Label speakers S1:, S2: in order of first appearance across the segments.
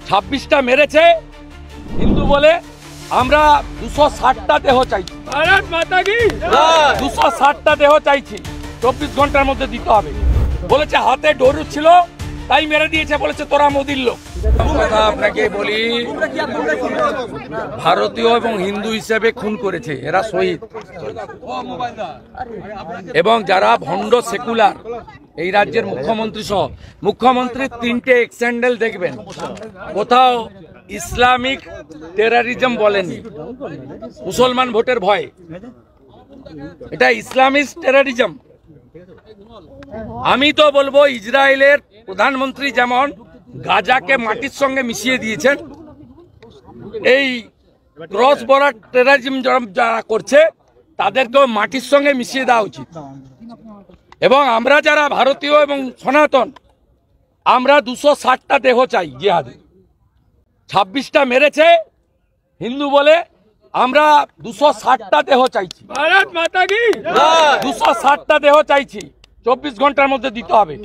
S1: 26টা মেরেছে হিন্দু বলে আমরা 260টা দেহ চাইছি। ভারত মাতা কি 260টা দেহ চাইছি, 24 ঘন্টার মধ্যে দিতে হবে। বলেছে হাতে ডরু ছিল তাই মেরে দিয়েছে, বলেছে তোরা মোদির লোক। কথা আপনাকে বলি, ভারতীয় এবং হিন্দু হিসেবে খুন করেছে, এরা শহীদ। এবং যারা ভণ্ড সেকুলার, এই রাজ্যের মুখ্যমন্ত্রী সহ, মুখ্যমন্ত্রীর 3টে এক্সেন্ডেল দেখবেন, কোথাও ইসলামিক টেরারিজম বলেননি, মুসলমান ভোটের ভয়ে, এটা ইসলামিক টেরারিজম। আমি তো বলবো ইসরায়েলের প্রধানমন্ত্রী যেমন গাজাকে মাটির সঙ্গে মিশিয়ে দিয়েছেন, এই ক্রস বর্ডার টেরারিজম যারা করছে তাদেরকেও মাটির সঙ্গে মিশিয়ে দেওয়া উচিত। এবং আমরা যারা ভারতীয় এবং সনাতন, আমরা 260টা দেহ চাই জিহাদি। 26টা মেরেছে হিন্দু বলে আমরা 260টা দেহ চাইছি। ভারত মাতা কি 260টা দেহ চাইছি, 24 ঘন্টার মধ্যে দিতে হবে।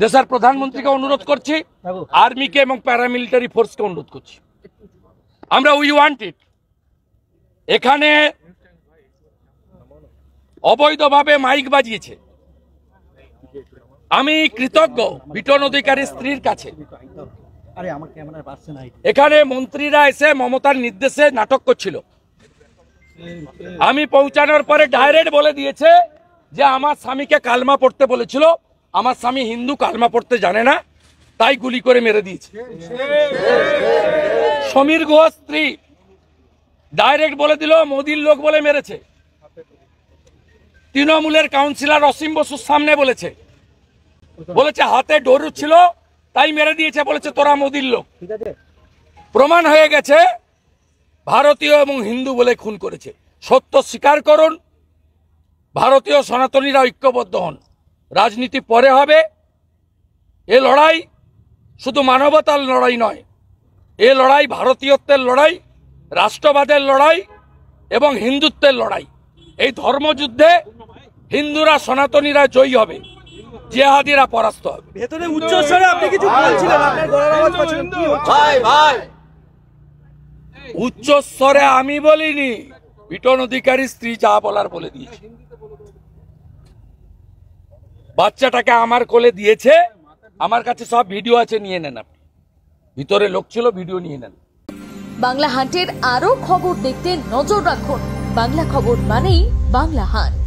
S1: দেশের প্রধানমন্ত্রীকে অনুরোধ করছি, আর্মিকে এবং প্যারামিলিটারি ফোর্সকে অনুরোধ করছি, আমরা উই ওয়ান্ট ইট। এখানে অবৈধভাবে মাইক বাজিয়েছে। আমি কৃতজ্ঞ বিটন অধিকারীর স্ত্রীর কাছে। এখানে মন্ত্রীরা এসে মমতার নির্দেশে নাটক করছিল, আমি পৌঁছানোর পরে ডাইরেক্ট বলে দিয়েছে যে আমার স্বামীকে কালমা পড়তে বলেছিল, আমার স্বামী হিন্দু, কালমা পড়তে জানে না, তাই গুলি করে মেরে দিয়েছে। সমীর গুহ স্ত্রী ডাইরেক্ট বলে দিল মোদির লোক বলে মেরেছে। তৃণমূলের কাউন্সিলর অসীম বসুর সামনে বলেছে হাতে ডরু ছিল তাই মেরে দিয়েছে, বলেছে তোরা মোদির লোক। প্রমাণ হয়ে গেছে ভারতীয় এবং হিন্দু বলে খুন করেছে। সত্য স্বীকার করুন, ভারতীয় সনাতনীরা ঐক্যবদ্ধ হন। রাজনীতি পরে হবে। এ লড়াই শুধু মানবতার লড়াই নয়, এ লড়াই ভারতীয়ত্বের লড়াই, রাষ্ট্রবাদের লড়াই এবং হিন্দুত্বের লড়াই। এই ধর্মযুদ্ধে হিন্দুরা সনাতনীরা জয়ী হবে, জিহাদিরা পরাস্ত হবে।
S2: ভেতরে উচ্চস্বরে আপনি কিছু বলছিলেন, আপনার গলার আওয়াজ পাচ্ছিলাম, কি হচ্ছে?
S1: ভাই ভাই উচ্চস্বরে আমি বলিনি, বিটন অধিকারী স্ত্রী যা বলার বলে দিয়েছে। বাচ্চাটাকে আমার কোলে দিয়েছে, আমার কাছে সব ভিডিও আছে, নিয়ে নেন আপনি। ভিতরে লোক ছিল, ভিডিও নিয়ে নেন।
S3: বাংলা হান্টের আরো খবর দেখতে নজর রাখুন। বাংলা খবর মানেই বাংলা হান্ট।